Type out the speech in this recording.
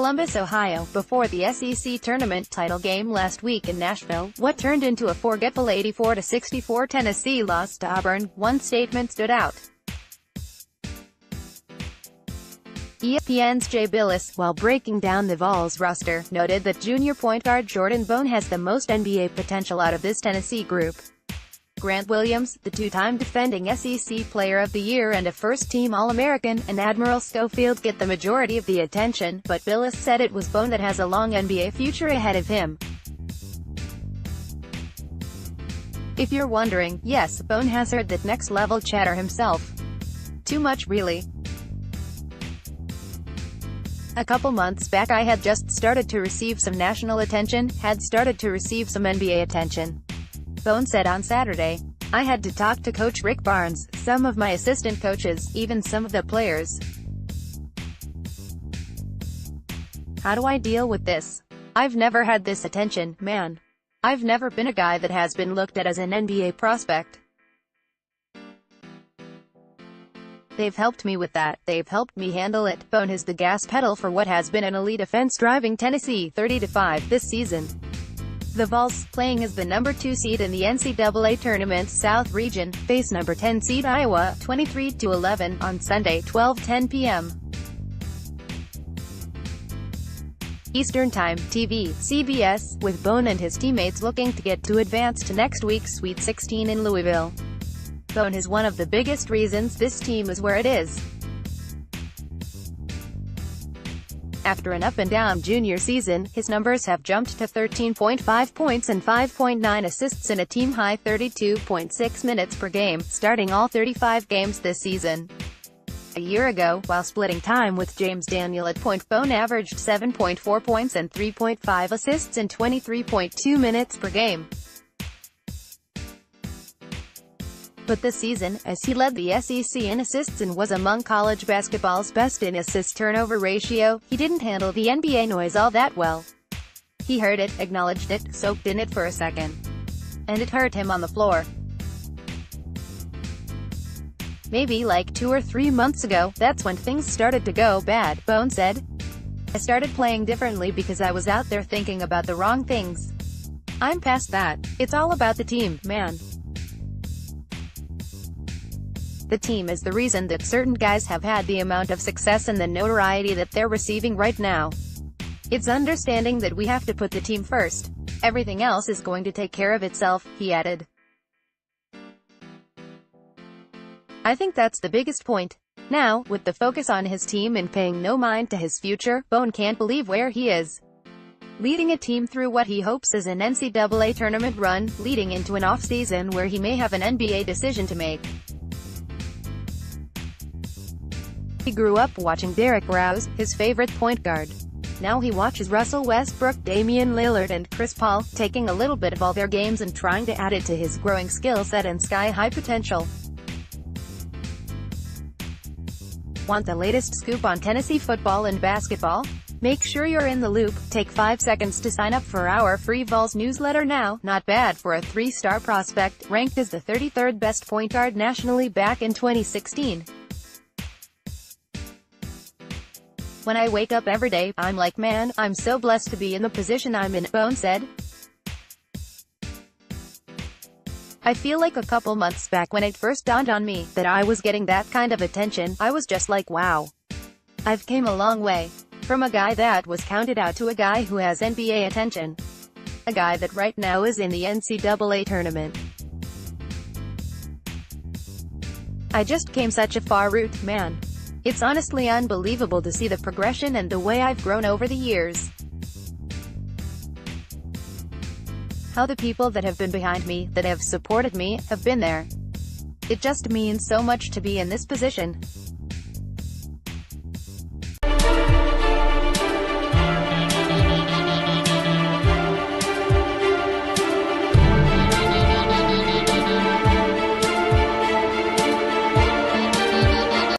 Columbus, Ohio, before the SEC tournament title game last week in Nashville, what turned into a forgetful 84-64 Tennessee loss to Auburn. One statement stood out. ESPN's Bilas, while breaking down the Vols roster, noted that junior point guard Jordan Bone has the most NBA potential out of this Tennessee group. Grant Williams, the two-time defending SEC Player of the Year and a first-team All-American, and Admiral Schofield get the majority of the attention, but Bilas said it was Bone that has a long NBA future ahead of him. If you're wondering, yes, Bone has heard that next-level chatter himself. Too much, really. A couple months back I had just started to receive some national attention, had started to receive some NBA attention. Bone said on Saturday. I had to talk to Coach Rick Barnes, some of my assistant coaches, even some of the players. How do I deal with this? I've never had this attention, man. I've never been a guy that has been looked at as an NBA prospect. They've helped me with that. They've helped me handle it. Bone is the gas pedal for what has been an elite offense, driving Tennessee 30-5 this season. The Vols, playing as the number 2 seed in the NCAA Tournament's South Region, face number 10 seed Iowa 23-11 on Sunday, 12:10 p.m. Eastern Time, TV, CBS, with Bone and his teammates looking to get to advance to next week's Sweet 16 in Louisville. Bone is one of the biggest reasons this team is where it is. After an up-and-down junior season, his numbers have jumped to 13.5 points and 5.9 assists in a team-high 32.6 minutes per game, starting all 35 games this season. A year ago, while splitting time with James Daniel at point, Bone averaged 7.4 points and 3.5 assists in 23.2 minutes per game. But this season, as he led the SEC in assists and was among college basketball's best in assist-turnover ratio, he didn't handle the NBA noise all that well. He heard it, acknowledged it, soaked in it for a second. And it hurt him on the floor. Maybe like 2 or 3 months ago, that's when things started to go bad, Bone said. I started playing differently because I was out there thinking about the wrong things. I'm past that. It's all about the team, man. The team is the reason that certain guys have had the amount of success and the notoriety that they're receiving right now. It's understanding that we have to put the team first. Everything else is going to take care of itself, he added. I think that's the biggest point. Now, with the focus on his team and paying no mind to his future, Bone can't believe where he is. Leading a team through what he hopes is an NCAA tournament run, leading into an off-season where he may have an NBA decision to make. He grew up watching Derrick Rose, his favorite point guard. Now he watches Russell Westbrook, Damian Lillard and Chris Paul, taking a little bit of all their games and trying to add it to his growing skill set and sky-high potential. Want the latest scoop on Tennessee football and basketball? Make sure you're in the loop. Take 5 seconds to sign up for our free Vols newsletter now. Not bad for a 3-star prospect, ranked as the 33rd best point guard nationally back in 2016. When I wake up every day, I'm like, man, I'm so blessed to be in the position I'm in, Bone said. I feel like a couple months back when it first dawned on me that I was getting that kind of attention, I was just like, wow. I've came a long way. From a guy that was counted out to a guy who has NBA attention. A guy that right now is in the NCAA tournament. I just came such a far route, man. It's honestly unbelievable to see the progression and the way I've grown over the years. How the people that have been behind me, that have supported me, have been there. It just means so much to be in this position.